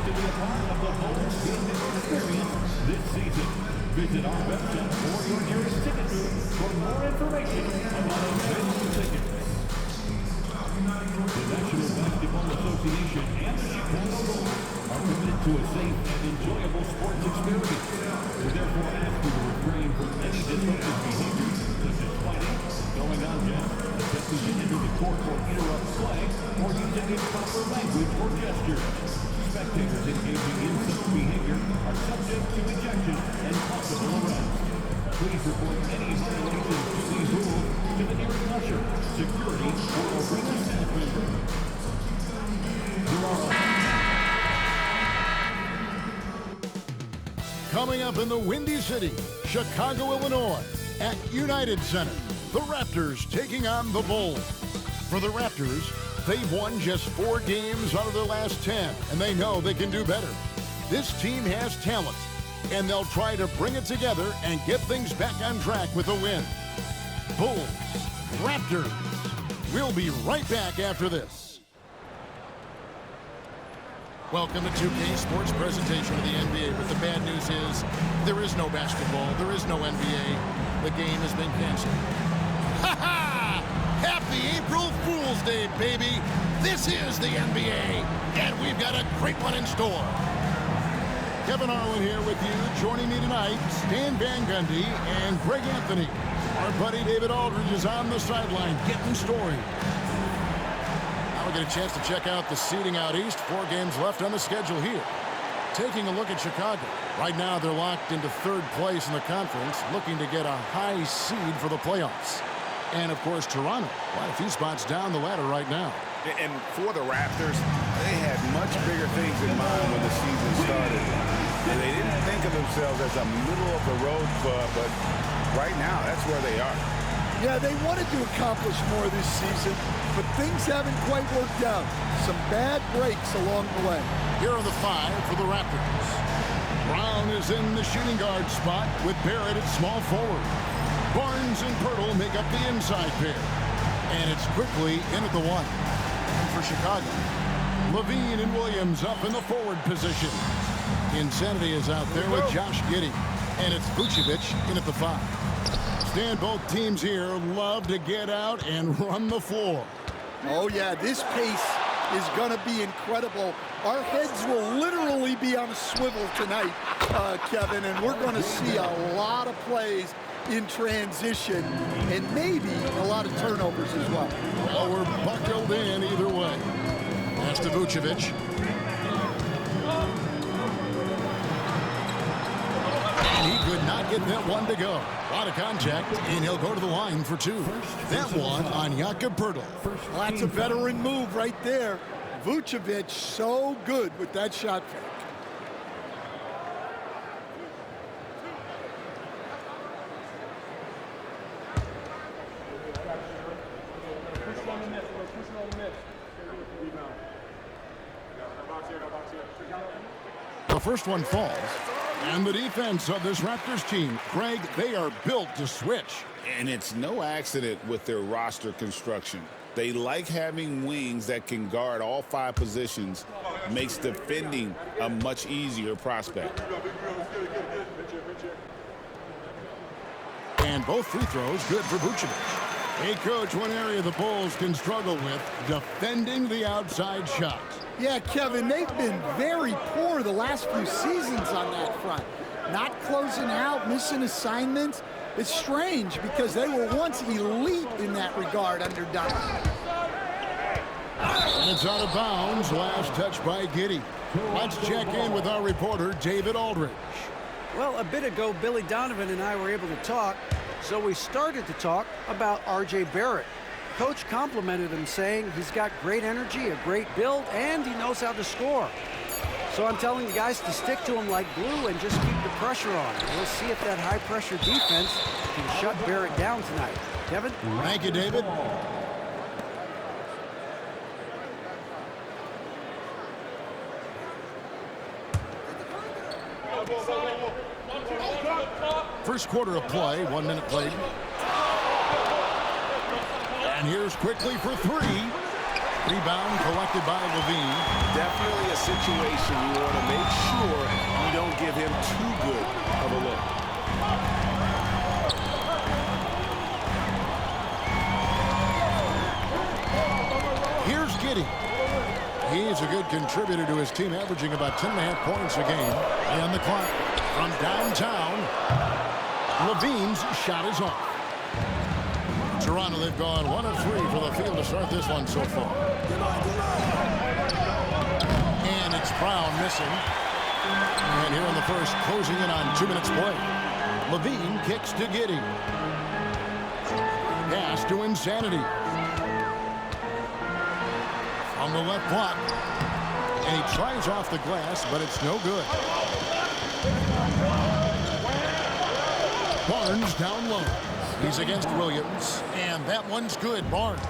to be a part of the Bulls gaming experience this season. Visit our website or your nearest ticket booth for more information about available tickets. The National Basketball Association and the Chicago Bulls are committed to a safe and enjoyable sports experience. We therefore ask you to refrain from any disruptive behaviors such as fighting, going on jet, attempting to enter the court or interrupt play, or using improper language or gestures. Spectators engaging in such behavior are subject to ejection and possible arrest. Please report any violations to these rules to the nearest usher, security, or arena staff member. Coming up in the Windy City, Chicago, Illinois, at United Center, the Raptors taking on the Bulls. For the Raptors, they've won just 4 games out of their last 10, and they know they can do better. This team has talent, and they'll try to bring it together and get things back on track with a win. Bulls, Raptors. We'll be right back after this. Welcome to 2K Sports presentation of the NBA. But the bad news is there is no basketball, there is no NBA. The game has been canceled. Ha ha! Happy April Fool's Day, baby! This is the NBA, and we've got a great one in store. Kevin Harlan here with you. Joining me tonight, Stan Van Gundy and Greg Anthony. Our buddy David Aldridge is on the sideline getting story. Now we get a chance to check out the seeding out east. 4 games left on the schedule here. Taking a look at Chicago. Right now they're locked into 3rd place in the conference, looking to get a high seed for the playoffs. And of course Toronto, quite a few spots down the ladder right now. And for the Raptors, they had much bigger things in mind when the season started. And they didn't think of themselves as a middle-of-the-road club, but right now, that's where they are. Yeah, they wanted to accomplish more this season, but things haven't quite worked out. Some bad breaks along the way. Here are the 5 for the Raptors. Brown is in the shooting guard spot with Barrett at small forward. Barnes and Pirtle make up the inside pair. And it's quickly in at the 1. And for Chicago, Levine and Williams up in the forward position. Insanity is out there with Josh Giddey. And it's Vucevic in at the 5. Stan, both teams here love to get out and run the floor. Oh, yeah, this pace is going to be incredible. Our heads will literally be on a swivel tonight, Kevin, and we're going to see a lot of plays in transition and maybe a lot of turnovers as well. Well, we're buckled in either way. That's to Vucevic. And he could not get that one to go. A lot of contact, and he'll go to the line for 2. That one on Jakob Pirtle. Well, that's a veteran move right there. Vucevic so good with that shot fake. The first one falls. And the defense of this Raptors team, Greg, they are built to switch. And it's no accident with their roster construction. They like having wings that can guard all 5 positions, makes defending a much easier prospect. And both free throws good for Vucevic. Hey, Coach, one area the Bulls can struggle with, defending the outside shot. Yeah, Kevin, they've been very poor the last few seasons on that front. Not closing out, missing assignments. It's strange because they were once elite in that regard under Duncan. And it's out of bounds. Last touch by Giddey. Let's check in with our reporter, David Aldridge. Well, a bit ago, Billy Donovan and I were able to talk, so we started to talk about R.J. Barrett. Coach complimented him, saying he's got great energy, a great build, and he knows how to score. So I'm telling the guys to stick to him like glue and just keep the pressure on. We'll see if that high-pressure defense can shut Barrett down tonight. Kevin? Thank you, David. First quarter of play, 1 minute played. And here's quickly for 3. Rebound collected by Levine. Definitely a situation you want to make sure you don't give him too good of a look. Here's Giddey. He's a good contributor to his team, averaging about 10.5 points a game. And the clock from downtown. Levine's shot is off. Toronto, they've gone 1 of 3 for the field to start this one so far. And it's Brown missing. And here in the first, closing in on 2 minutes play. Levine kicks to Giddey. Pass to Insanity. On the left block. And he tries off the glass, but it's no good. Barnes down low. He's against Williams, and that one's good. Barnes.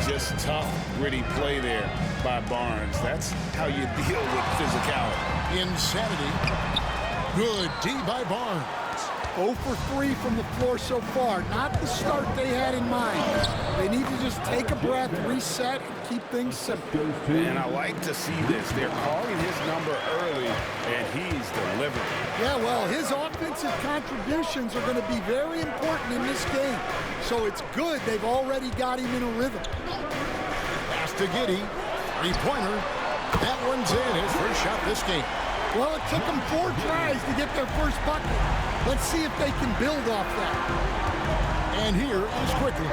Just tough, gritty play there by Barnes. That's how you deal with physicality. Insanity. Good D by Barnes. 0 for 3 from the floor so far. Not the start they had in mind. They need to just take a breath, reset, and keep things simple. And I like to see this. They're calling his number early, and he's delivering. Yeah, well, his offensive contributions are going to be very important in this game. So it's good they've already got him in a rhythm. Pass to Giddey. Three-pointer. That one's in. His first shot this game. Well, it took them 4 tries to get their first bucket. Let's see if they can build off that. And here is Quickly.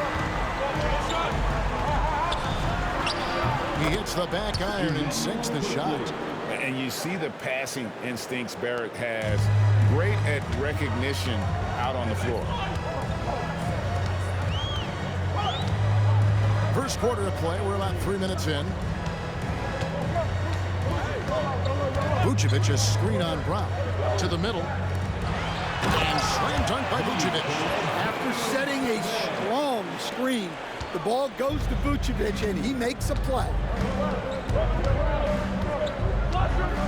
He hits the back iron and sinks the shot. And you see the passing instincts Barrett has. Great at recognition out on the floor. First quarter of play. We're about 3 minutes in. Vucevic, a screen on Brown. To the middle. And slam dunk by Vucevic. After setting a strong screen, the ball goes to Vucevic, and he makes a play.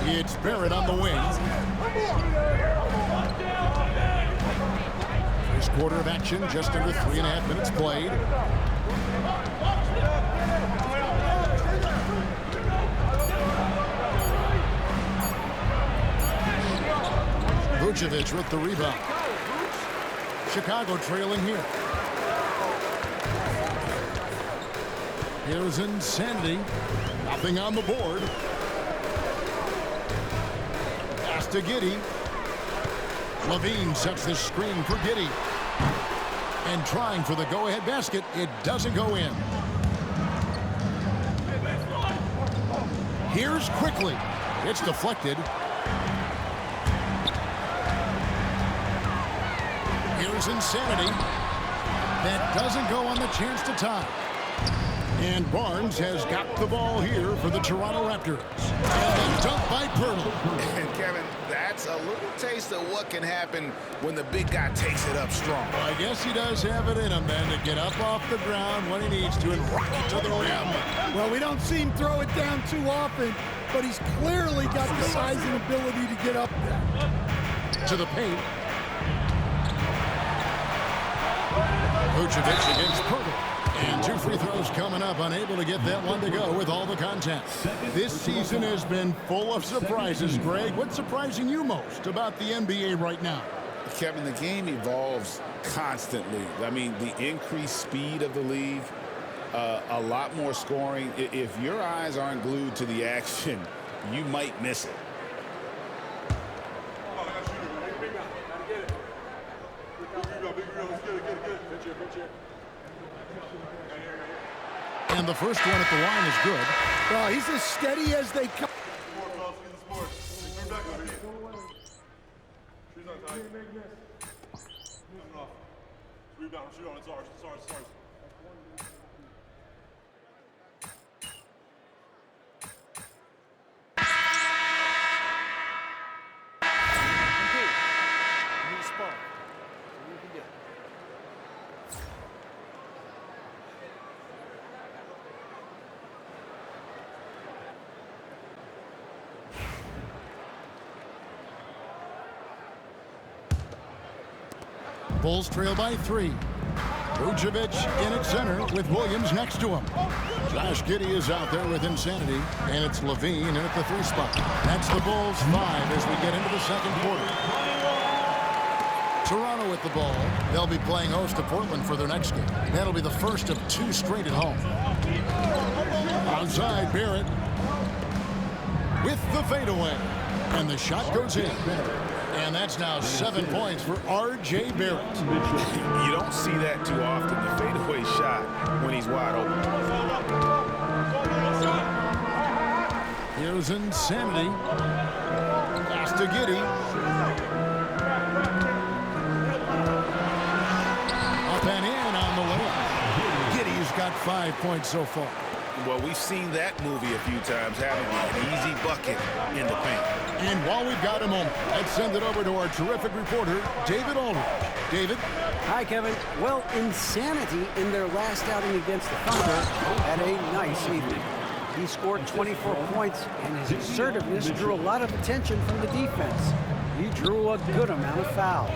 It's Barrett on the wing. First quarter of action, just under 3.5 minutes played. Vucevic with the rebound. Chicago trailing here. Here's Insanity. Nothing on the board. Pass to Giddey. Levine sets the screen for Giddey. And trying for the go-ahead basket. It doesn't go in. Here's Quickly. It's deflected. Here's Insanity. That doesn't go on the chance to tie. And Barnes has got the ball here for the Toronto Raptors. And a dunk by Pirtle. And Kevin, that's a little taste of what can happen when the big guy takes it up strong. Well, I guess he does have it in him, then, to get up off the ground when he needs to and rock it to the rim. Well, we don't see him throw it down too often, but he's clearly got the size and ability to get up there. To the paint. Vucevic against Pirtle. And 2 free throws coming up, unable to get that one to go with all the contact. This season has been full of surprises, Greg. What's surprising you most about the NBA right now? Kevin, the game evolves constantly. I mean, the increased speed of the league, a lot more scoring. If your eyes aren't glued to the action, you might miss it. And the first one at the line is good. Well, he's as steady as they come. Bulls trail by 3. Vucevic in at center with Williams next to him. Josh Giddey is out there with Insanity, and it's Levine in at the 3 spot. That's the Bulls 5 as we get into the second quarter. Toronto with the ball. They'll be playing host to Portland for their next game. That'll be the first of 2 straight at home. Outside, Barrett with the fadeaway. And the shot goes in. And that's now 7 points for R.J. Barrett. You don't see that too often, the fadeaway shot when he's wide open. Here's Insanity. Pass to Giddey. Up and in on the layup. Giddey's got 5 points so far. Well, we've seen that movie a few times, haven't we? An easy bucket in the paint. And while we've got a moment, let's send it over to our terrific reporter, David Aldridge. David? Hi, Kevin. Well, Insanity in their last outing against the Thunder had a nice evening. He scored 24 points, and his assertiveness drew a lot of attention from the defense. He drew a good amount of fouls.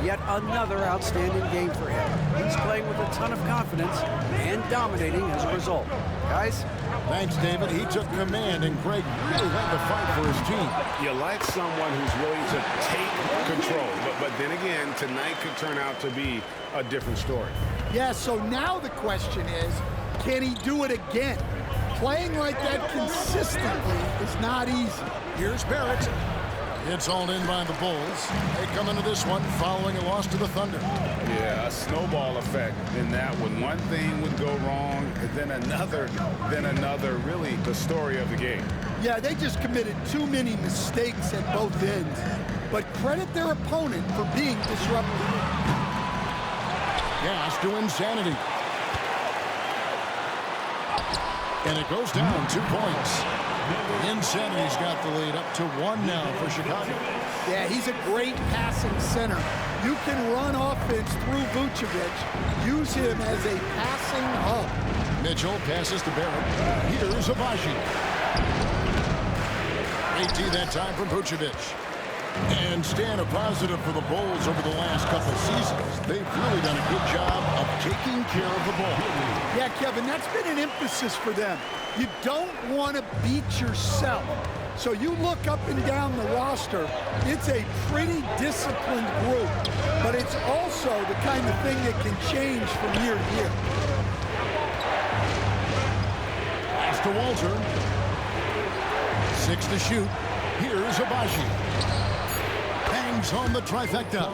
Yet another outstanding game for him. He's playing with a ton of confidence and dominating as a result. Guys? Thanks, David. He took command, and Greg really had to fight for his team. You like someone who's willing to take control. But then again, tonight could turn out to be a different story. Yeah, so now the question is, can he do it again? Playing like that consistently is not easy. Here's Barrett. It's hauled in by the Bulls. They come into this one following a loss to the Thunder. Yeah, a snowball effect in that one. One thing would go wrong, then another, really the story of the game. Yeah, they just committed too many mistakes at both ends. But credit their opponent for being disruptive. Gas to Insanity. And it goes down 2 points. Insanity's got the lead up to 1 now for Chicago. Yeah, he's a great passing center. You can run offense through Vucevic. Use him as a passing hub. Mitchell passes to Barrett. Here's Abaji. 18 that time from Vucevic. And staying a positive for the Bulls over the last couple seasons. They've really done a good job of taking care of the ball. Yeah, Kevin, that's been an emphasis for them. You don't want to beat yourself. So you look up and down the roster, it's a pretty disciplined group, but it's also the kind of thing that can change from year to year. Pass to Walter. 6 to shoot. Here's Abaji. Hangs on the trifecta.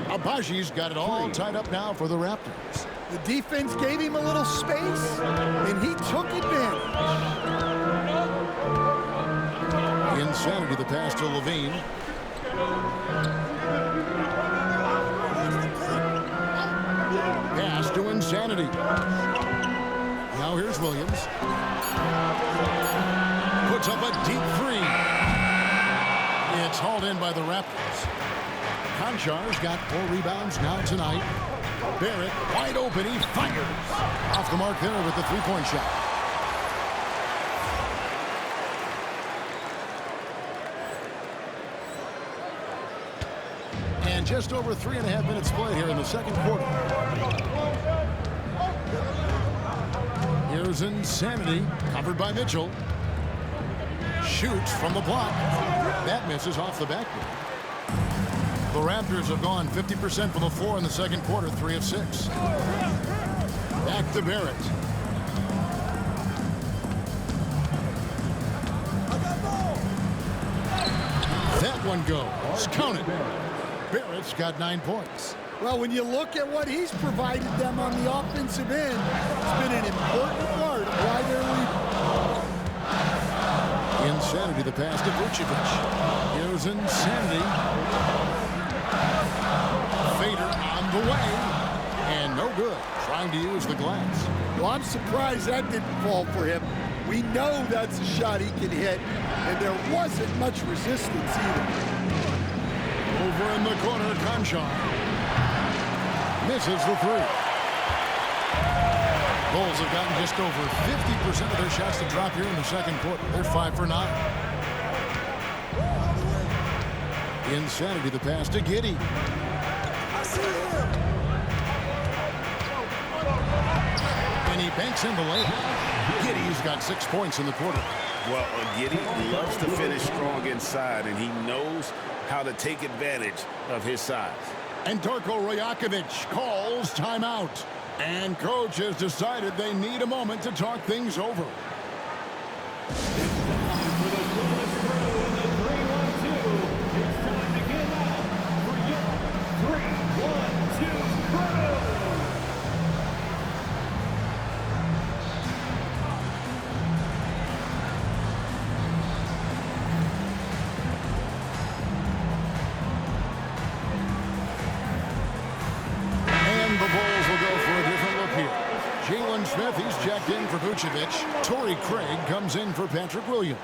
Abaji's got it all tied up now for the Raptors. The defense gave him a little space, and he took advantage. Insanity, the pass to Levine. Pass to Insanity. Now here's Williams. Puts up a deep 3. It's hauled in by the Raptors. Konchar's got 4 rebounds now tonight. Barrett wide open. He fires. Off the mark there with the 3-point shot. And just over 3.5 minutes played here in the second quarter. Here's Insanity, covered by Mitchell. Shoots from the block. That misses off the backboard. The Raptors have gone 50% from the floor in the second quarter, 3 of 6. Back to Barrett. That one goes. Count it. Barrett's got 9 points. Well, when you look at what he's provided them on the offensive end, it's been an important part of why they're leading. Insanity, the pass to Vucevic. Here's Insanity. Fader on the way. And no good. Trying to use the glass. Well, I'm surprised that didn't fall for him. We know that's a shot he can hit, and there wasn't much resistance either. Over in the corner, Conchar. Misses the 3. Bulls have gotten just over 50% of their shots to drop here in the second quarter. They're 5 for 9. Insanity, the pass to Giddey. And And he banks in the layup. Giddy's got 6 points in the quarter. Well, Giddy loves to finish strong inside, and he knows how to take advantage of his size. And Darko Rajakovic calls timeout. And coach has decided they need a moment to talk things over. Smith, he's checked in for Vucevic. Torrey Craig comes in for Patrick Williams.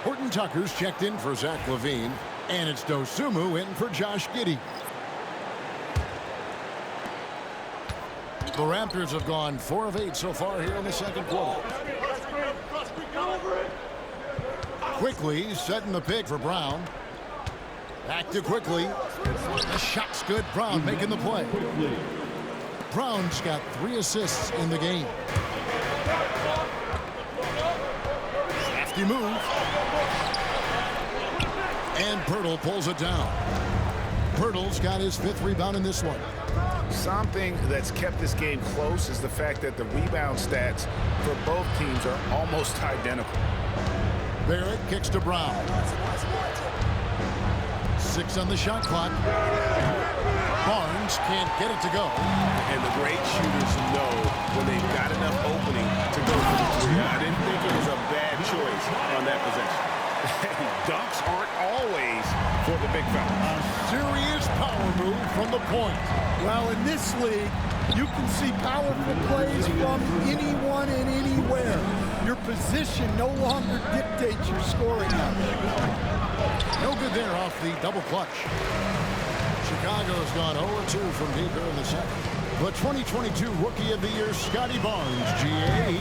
Horton Tucker's checked in for Zach LaVine. And it's Dosunmu in for Josh Giddey. The Raptors have gone 4 of 8 so far here in the second quarter. Quickly setting the pick for Brown. Back to Quickly. The shot's good. Brown making the play. Brown's got 3 assists in the game. Hefty move. And Pirtle pulls it down. Pirtle's got his 5th rebound in this one. Something that's kept this game close is the fact that the rebound stats for both teams are almost identical. Barrett kicks to Brown. 6 on the shot clock. Barnes can't get it to go. And the great shooters know when they've got enough opening to go for the 3. I didn't think it was a bad choice on that possession. Dunks aren't always for the big fella. A serious power move from the point. Well, in this league, you can see powerful plays from anyone and anywhere. Your position no longer dictates your scoring. No good there off the double clutch. Chicago's gone 0-2 from deep here in the second. The 2022 Rookie of the Year, Scotty Barnes, GA,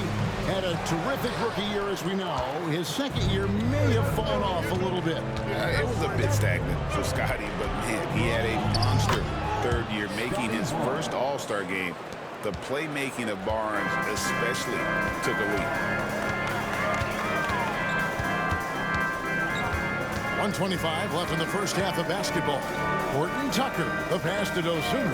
had a terrific rookie year, as we know. His second year may have fallen off a little bit. It was a bit stagnant for Scotty, but man, he had a monster third year, making his first All-Star game. The playmaking of Barnes especially took a leap. 1:25 left in the first half of basketball. Horton Tucker, the pass to Dosunmu.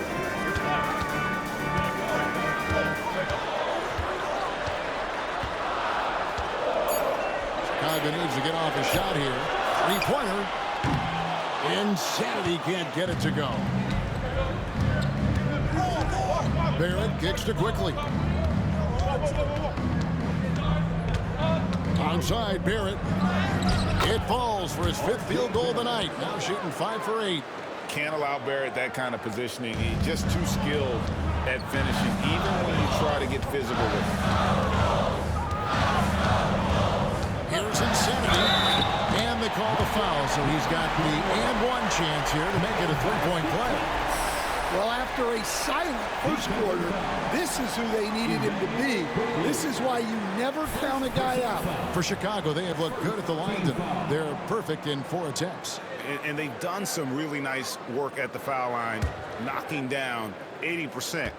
Chicago needs to get off a shot here. 3-pointer. Insanity can't get it to go. Barrett kicks to Quickly. Onside, Barrett. It falls for his 5th field goal of the night. Now shooting 5 for 8. Can't allow Barrett that kind of positioning. He's just too skilled at finishing, even when you try to get physical with him. Here's Insanity. And they call the foul, so he's got the and-one chance here to make it a 3-point play. Well, after a silent first quarter, this is who they needed him to be. This is why you never count a guy out. For Chicago, they have looked good at the line. They're perfect in 4 attempts. And they've done some really nice work at the foul line, knocking down 80%.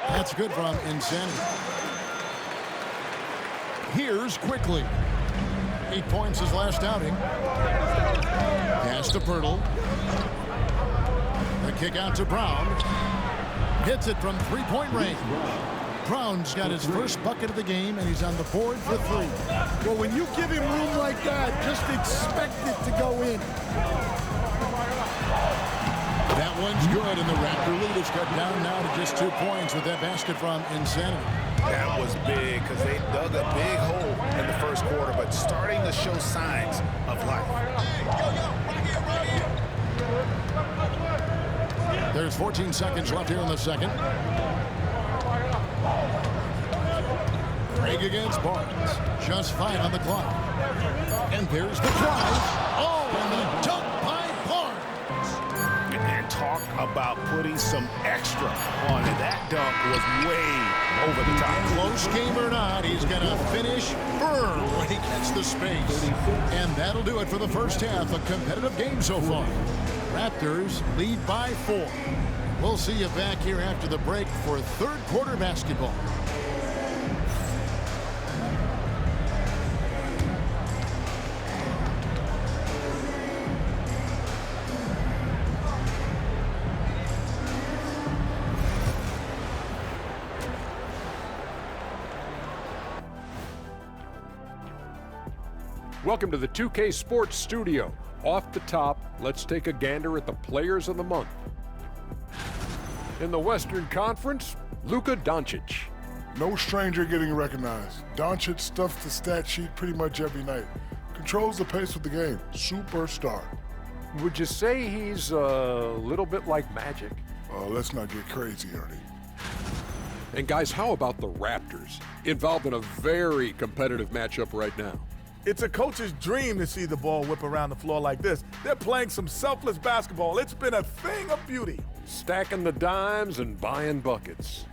That's good from Insanity. Here's Quickly. 8 points his last outing. Pass to Pirtle. The kick out to Brown. Hits it from 3-point range. Brown's got his first bucket of the game, and he's on the board for 3. Well, when you give him room like that, just expect it to go in. That one's good, and the Raptor lead is cut down now to just 2 points with that basket from Insanity. That was big because they dug a big hole in the first quarter, but starting to show signs of life. There's 14 seconds left here in the second. Craig against Barnes. Just 5 on the clock. And there's the drive. Oh, and the dunk by Barnes. And talk about putting some extra on it. That dunk was way over the top. Close game or not, he's going to finish firm when he gets the space. And that'll do it for the first half. A competitive game so far. Raptors lead by 4. We'll see you back here after the break for third quarter basketball. Welcome to the 2K Sports Studio. Off the top, let's take a gander at the players of the month. In the Western Conference, Luka Doncic. No stranger getting recognized. Doncic stuffs the stat sheet pretty much every night. Controls the pace of the game. Superstar. Would you say he's a little bit like Magic? Let's not get crazy, Ernie. And guys, how about the Raptors? Involved in a very competitive matchup right now. It's a coach's dream to see the ball whip around the floor like this. They're playing some selfless basketball. It's been a thing of beauty. Stacking the dimes and buying buckets.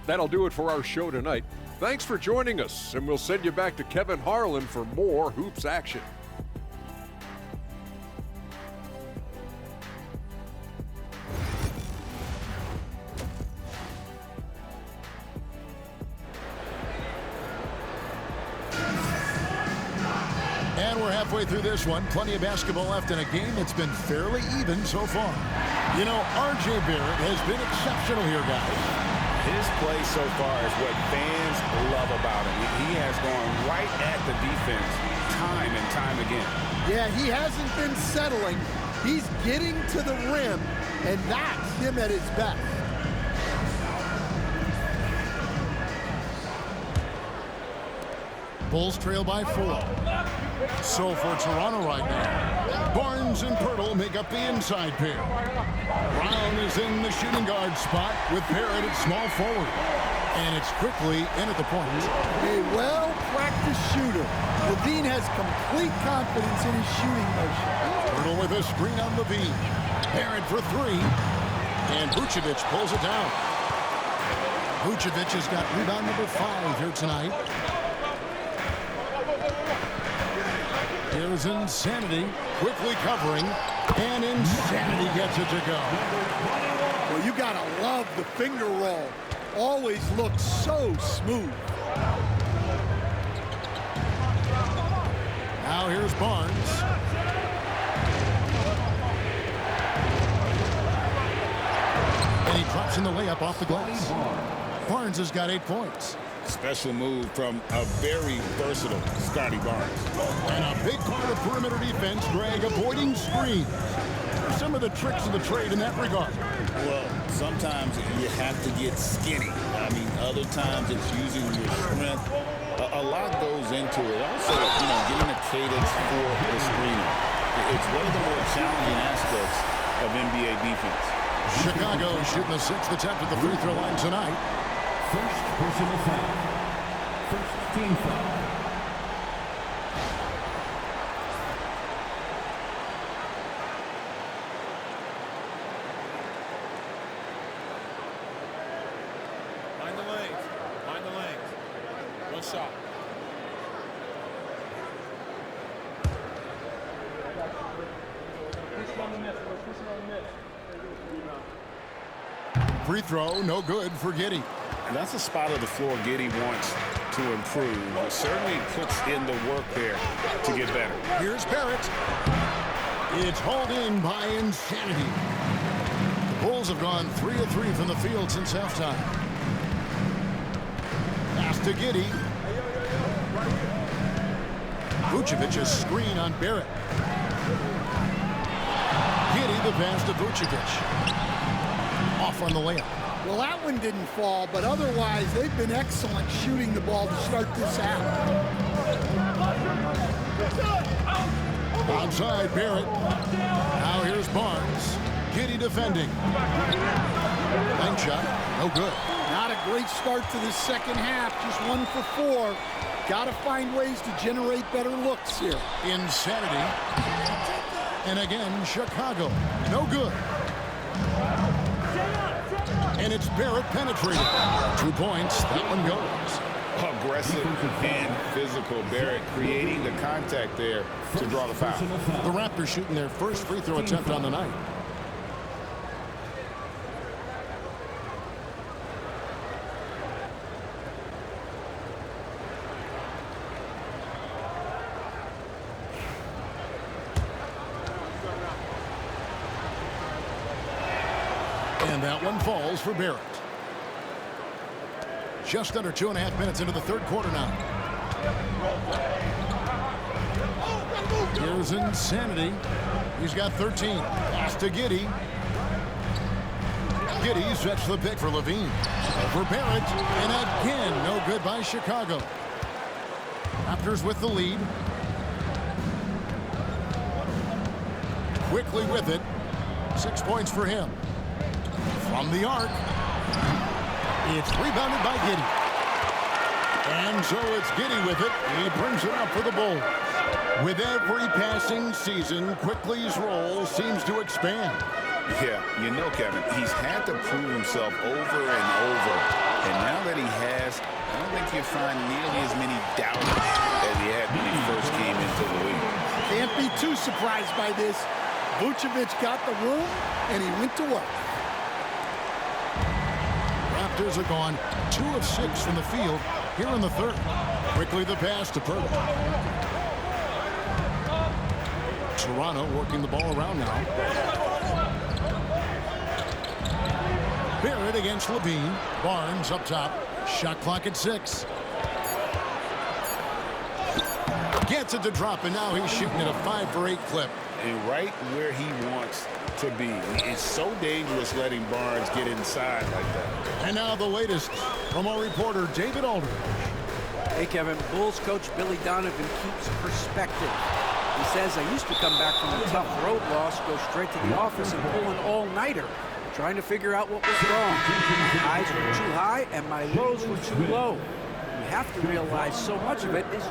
That'll do it for our show tonight. Thanks for joining us, and we'll send you back to Kevin Harlan for more hoops action. And we're halfway through this one. Plenty of basketball left in a game that's been fairly even so far. You know, R.J. Barrett has been exceptional here, guys. His play so far is what fans love about him. He has gone right at the defense time and time again. Yeah, he hasn't been settling. He's getting to the rim, and that's him at his best. Bulls trail by 4. So for Toronto right now, Barnes and Pirtle make up the inside pair. Brown is in the shooting guard spot with Barrett at small forward. And it's quickly in at the point. A well-practiced shooter. Levine has complete confidence in his shooting motion. Pirtle with a screen on Levine. Barrett for 3. And Vucevic pulls it down. Vucevic has got rebound number 5 here tonight. Here's Insanity, quickly covering, and Insanity gets it to go. Well, you gotta love the finger roll. Always looks so smooth. Now here's Barnes. And he drops in the layup off the glass. Barnes has got 8 points. Special move from a very versatile Scotty Barnes. And a big part of perimeter defense, Greg, avoiding screens. What are some of the tricks of the trade in that regard? Well, sometimes you have to get skinny. I mean, other times it's using your strength. A lot goes into it. Also, getting a cadence for the screener. It's one of the more challenging aspects of NBA defense. Chicago shooting the 6th attempt at the free throw line tonight. First personal foul. First team foul. Mind the lanes. Mind the lanes. One shot. Free throw, no good for Giddey. And that's a spot of the floor Giddey wants to improve. But certainly puts in the work there to get better. Here's Barrett. It's hauled in by Insanity. The Bulls have gone 3 of 3 from the field since halftime. Pass to Giddey. Vucevic's screen on Barrett. Giddey the pass to Vucevic. Off on the layup. Well, that one didn't fall, but otherwise they've been excellent shooting the ball to start this out. Outside Barrett. Now here's Barnes. Giddey defending. Bank shot, no good. Not a great start to the second half, just 1 for 4. Got to find ways to generate better looks here. Insanity. And again, Chicago, no good. And it's Barrett penetrating. 2 points, that one goes. aggressive and physical. Barrett creating the contact there to draw the foul. The Raptors shooting their first free throw attempt on the night. And that one falls for Barrett. Just under 2.5 minutes into the third quarter now. Here's Insanity. He's got 13. Pass to Giddey. Giddey sets the pick for Levine. For Barrett. And again, no good by Chicago. Raptors with the lead. Quickly with it. 6 points for him. From the arc. It's rebounded by Giddey. And so it's Giddey with it. He brings it up for the Bulls. With every passing season, Quickly's role seems to expand. Yeah, you know, Kevin, he's had to prove himself over and over. And now that he has, I don't think you'll find nearly as many doubters as he had when he first came into the league. Can't be too surprised by this. Vucevic got the room, and he went to work. Raptors are gone 2 of 6 from the field here in the third. Quickly the pass to Purtle. Toronto working the ball around now. Barrett against Levine. Barnes up top. Shot clock at 6. Gets it to drop, and now he's shooting at a 5 for 8 clip. And right where he wants to be. It's so dangerous letting Barnes get inside like that. And now the latest from our reporter, David Aldridge. Hey, Kevin, Bulls coach Billy Donovan keeps perspective. He says, I used to come back from a tough road loss, go straight to the office and pull an all-nighter, trying to figure out what was wrong. My highs were too high and my lows were too low. You have to realize so much of it is...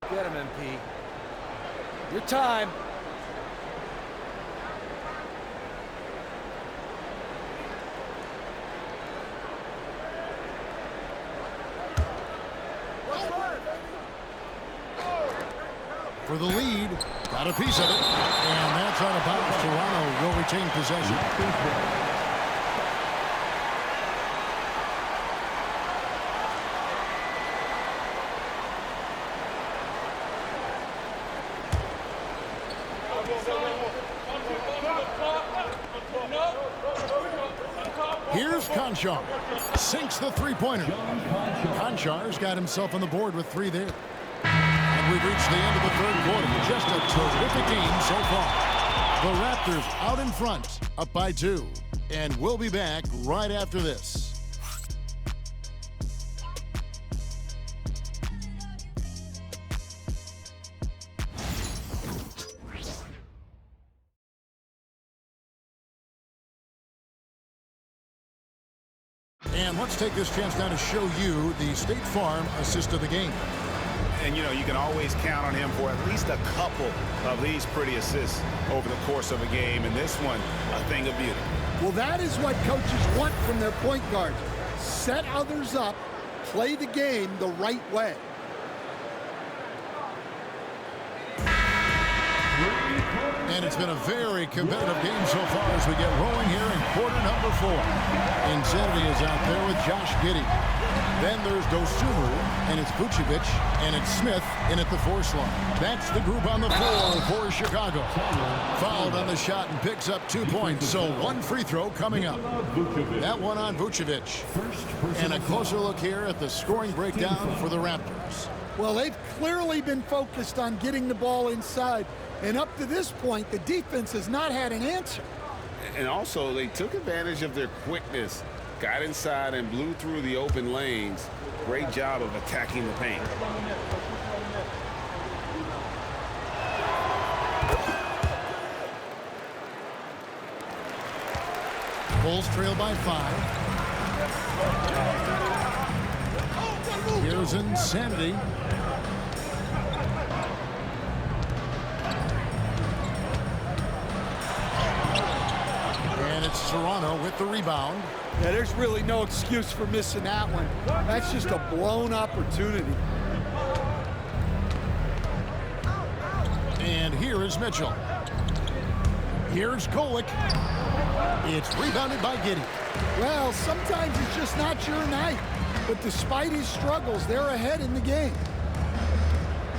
Get him, MP. Your time. For the lead, got a piece of it, and that's out of bounds. Toronto will retain possession. Here's Conchar. Sinks the three-pointer. Conchar's got himself on the board with 3 there. And we've reached the end of the third quarter. Just a terrific game so far. The Raptors out in front, up by 2. And we'll be back right after this. And let's take this chance now to show you the State Farm assist of the game. And, you know, you can always count on him for at least a couple of these pretty assists over the course of a game. And this one, a thing of beauty. Well, that is what coaches want from their point guards. Set others up, play the game the right way. And it's been a very competitive game so far as we get rolling here in quarter number 4. Insanity is out there with Josh Giddey. Then there's Dosunmu, and it's Vucevic, and it's Smith in at the 4 slot. That's the group on the floor for Chicago. Fouled on the shot and picks up 2 points, so 1 free throw coming up. That one on Vucevic. And a closer look here at the scoring breakdown for the Raptors. Well, they've clearly been focused on getting the ball inside. And up to this point, the defense has not had an answer. And also, they took advantage of their quickness, got inside and blew through the open lanes. Great job of attacking the paint. Bulls trail by 5. Here's Insanity. And it's Toronto with the rebound. Yeah, there's really no excuse for missing that one. That's just a blown opportunity. And here is Mitchell. Here's Golick. It's rebounded by Giddey. Well, sometimes it's just not your night. But despite his struggles, they're ahead in the game.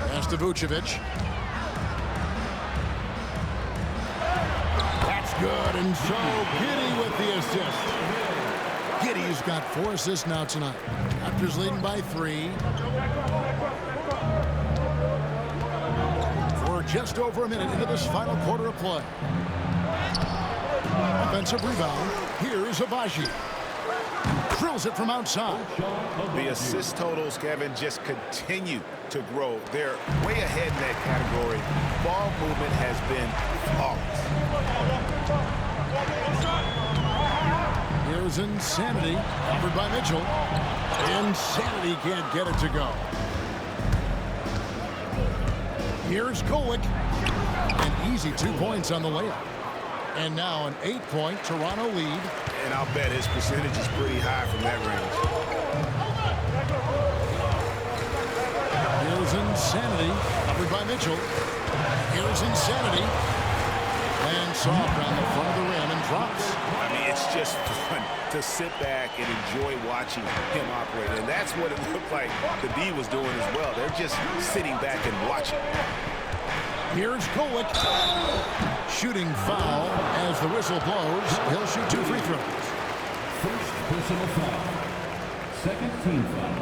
Pass to Vucevic. That's good, and so Giddey with the assist. Giddey's got 4 assists now tonight. Raptors leading by 3. For just over a minute into this final quarter of play. Offensive rebound. Here's Abaji. Drills it from outside. The assist totals, Kevin, just continue to grow. They're way ahead in that category. Ball movement has been flawless. Here's Insanity, covered by Mitchell. Insanity can't get it to go. Here's Golick. An easy 2 points on the layup. And now an 8-point Toronto lead. And I'll bet his percentage is pretty high from that range. Here's Insanity, covered by Mitchell. Here's Insanity. And soft around the front of the rim and drops. I mean, it's just fun to sit back and enjoy watching him operate. And that's what it looked like the D was doing as well. They're just sitting back and watching. Here's Golick. Shooting foul as the whistle blows. He'll shoot 2 free throws. First personal foul. Second team foul.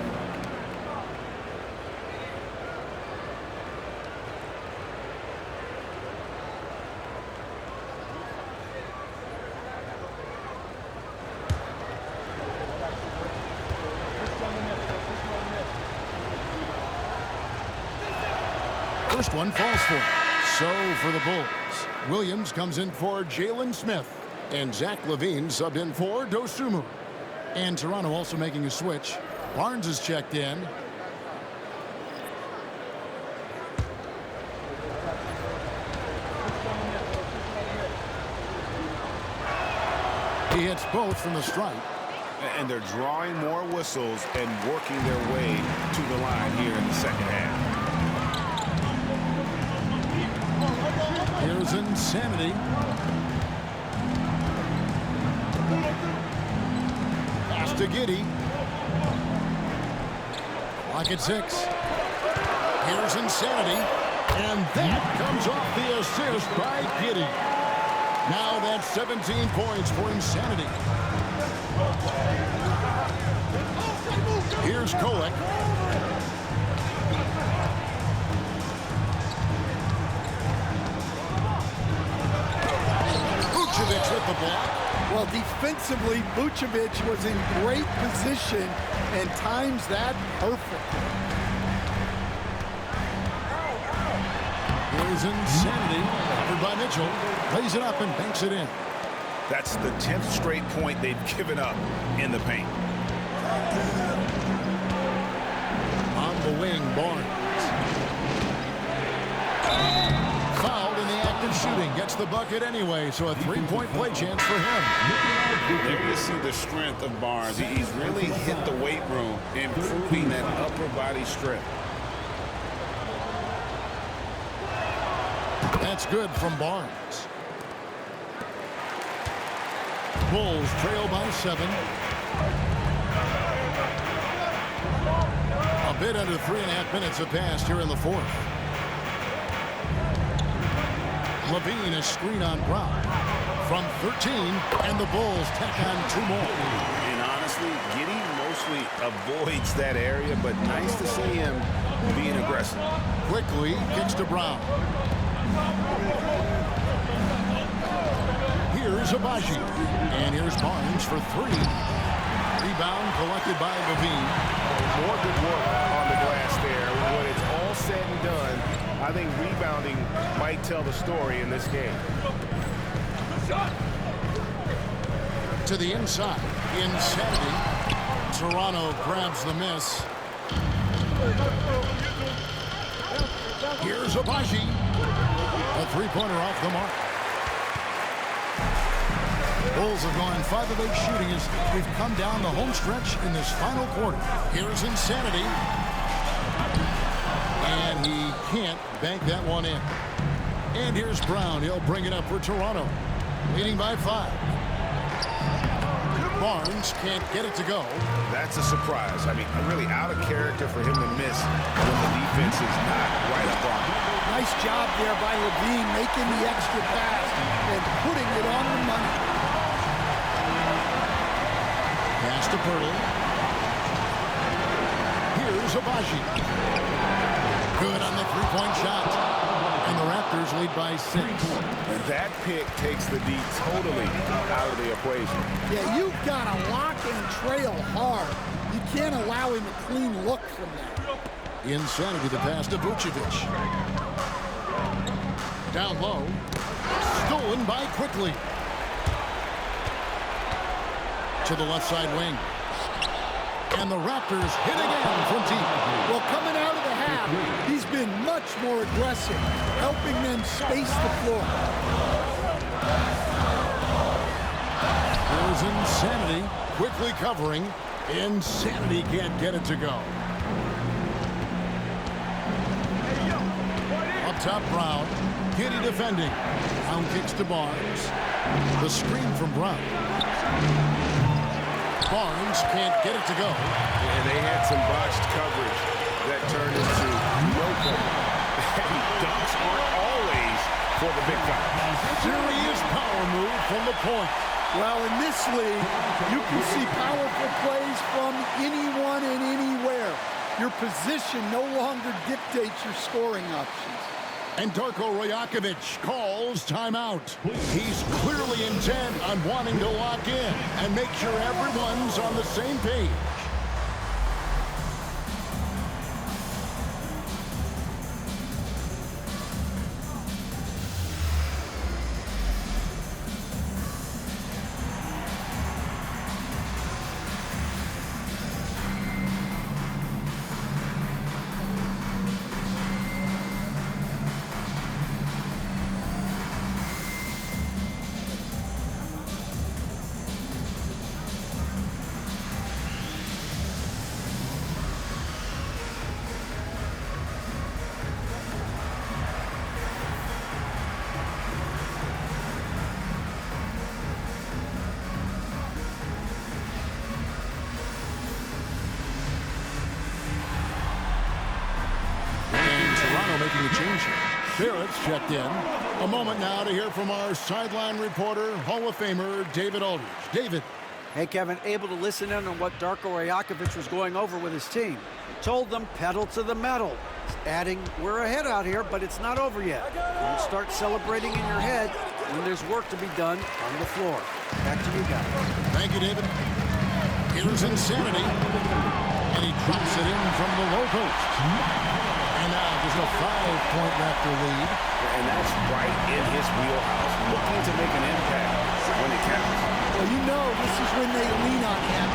First one falls for him. So for the Bulls, Williams comes in for Jalen Smith. And Zach LaVine subbed in for Dosunmu. And Toronto also making a switch. Barnes is checked in. He hits both from the stripe. And they're drawing more whistles and working their way to the line here in the second half. Here's Insanity. Pass to Giddey. Clock at 6. Here's Insanity. And that comes off the assist by Giddey. Now that's 17 points for Insanity. Here's Golick. Vucevic with the block. Well, defensively, Vucevic was in great position and times that perfect. Here's Insanity, covered by Mitchell. Plays it up and banks it in. That's the 10th straight point they've given up in the paint. On the wing, Barnes. Fouled in the act of shooting. Gets the bucket anyway, so a 3-point play chance for him. There you see the strength of Barnes. He's really hit the weight room, improving that upper body strength. That's good from Barnes. Bulls trail by 7. A bit under 3.5 minutes have passed here in the fourth. LaVine is screen on Brown from 13, and the Bulls tack on 2 more. And honestly, Giddey mostly avoids that area, but nice to see him being aggressive. Quickly kicks to Brown. Here's Abaji. And here's Barnes for 3. Rebound collected by LaVine. More good work on the glass there. When it's all said and done, I think rebounding might tell the story in this game. to the inside. Insanity. Toronto grabs the miss. Here's Abaji. A three-pointer off the mark. Bulls have gone 5 of 8 shooting as we've come down the home stretch in this final quarter. Here's Insanity. And he can't bank that one in. And here's Brown. He'll bring it up for Toronto. Leading by 5. Barnes can't get it to go. That's a surprise. I mean, really out of character for him to miss when the defense is not right up on him. Nice job there by Levine making the extra pass and putting it on the money. Pass to Pirtle. Here's Abaji. Good on the three-point shot. And the Raptors lead by 6. And that pick takes the D totally out of the equation. Yeah, you've got to lock and trail hard. You can't allow him a clean look from that. Insanity, the pass to Vucevic. Down low. Stolen by Quickly. To the left side wing. And the Raptors hit again from deep. Well, coming out of the half, he's been much more aggressive, helping them space the floor. There's Insanity quickly covering. Insanity can't get it to go. Up top, Brown. Giddy defending. Brown kicks to Barnes. The screen from Brown. Barnes can't get it to go. And they had some botched coverage that turned into no point. And dunks aren't always for the big guy. Serious power move from the point. Well, in this league, you can see powerful plays from anyone and anywhere. Your position no longer dictates your scoring options. And Darko Rajakovic calls timeout. He's clearly intent on wanting to lock in and make sure everyone's on the same page. Making a change here. Barrett's checked in. A moment now to hear from our sideline reporter, Hall of Famer David Aldridge. David. Hey, Kevin, able to listen in on what Darko Rajakovic was going over with his team. Told them pedal to the metal. Adding, we're ahead out here, but it's not over yet. Don't start celebrating in your head when there's work to be done on the floor. Back to you guys. Thank you, David. Here's Insanity. And he drops it in from the low post. And now there's a 5-point Raptor lead. And that's right in his wheelhouse. Looking to make an impact when it counts. Well, you know this is when they lean on him,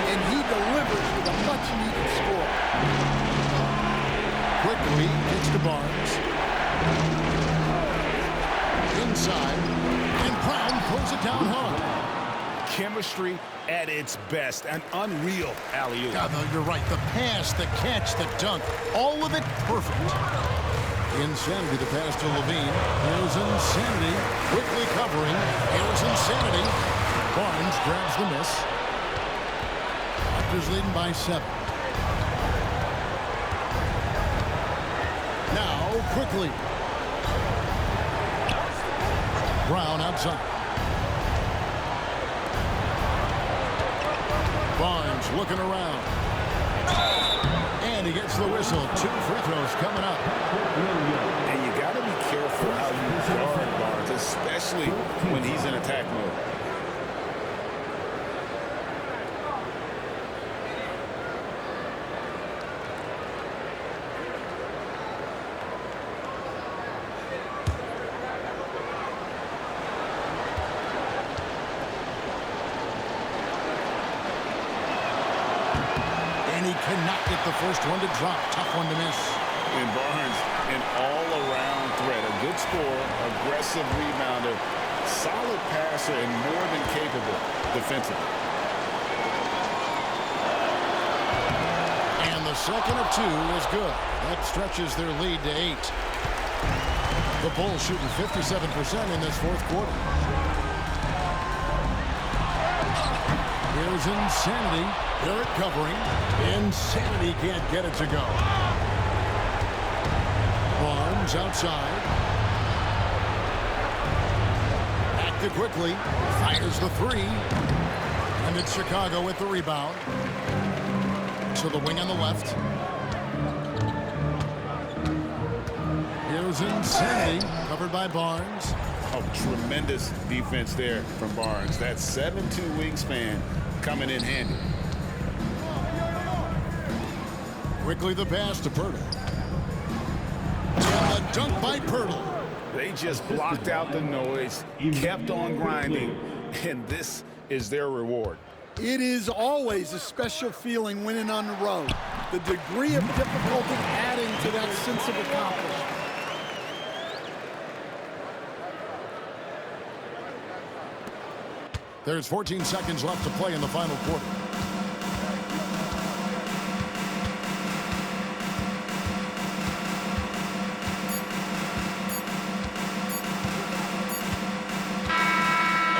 and he delivers with a much-needed score. Quickly gets to Barnes. Inside. And Brown throws it down hard. Chemistry at its best. An unreal alley-oop. Yeah, no, you're right. The pass, the catch, the dunk. All of it perfect. Insanity, the pass to Levine. Here's Insanity. Quickly covering. Here's Insanity. Barnes grabs the miss. Raptors leading by 7. Now, quickly. Brown outside. Barnes looking around. And he gets the whistle. 2 free throws coming up. And you got to be careful how you guard Barnes, especially when he's in attack mode. he cannot get the first one to drop. Tough one to miss. And Barnes, an all-around threat. A good scorer, aggressive rebounder, solid passer, and more than capable defensively. And the second of two is good. That stretches their lead to 8. The Bulls shooting 57% in this fourth quarter. Here's Insanity. Barrett covering. Insanity can't get it to go. Barnes outside. Acted quickly. Fires the 3. And it's Chicago with the rebound. To the wing on the left. Here's Insanity. Covered by Barnes. Oh, tremendous defense there from Barnes. That 7'2" wingspan coming in handy. Quickly the pass to Pirtle. And the dunk by Pirtle. They just blocked out the noise, kept on grinding, and this is their reward. It is always a special feeling winning on the road. The degree of difficulty adding to that sense of accomplishment. There's 14 seconds left to play in the final quarter.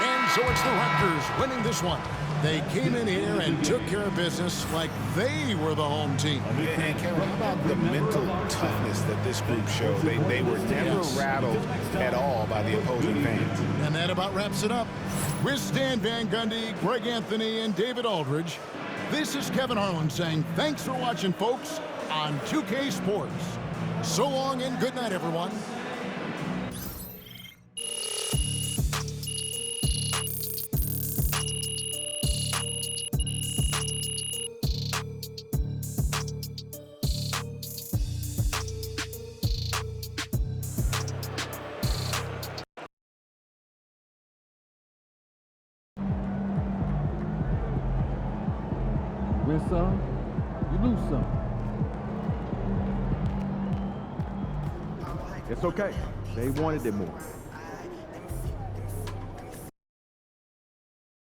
And so it's the Raptors winning this one. They came in here and took care of business like they were the home team. And Kevin, how about the mental toughness that this group showed? They were never rattled at all by the opposing fans. And that about wraps it up. With Stan Van Gundy, Greg Anthony, and David Aldridge, this is Kevin Harlan saying thanks for watching, folks, on 2K Sports. So long and good night, everyone. Win some, you lose some. It's okay. They wanted it more.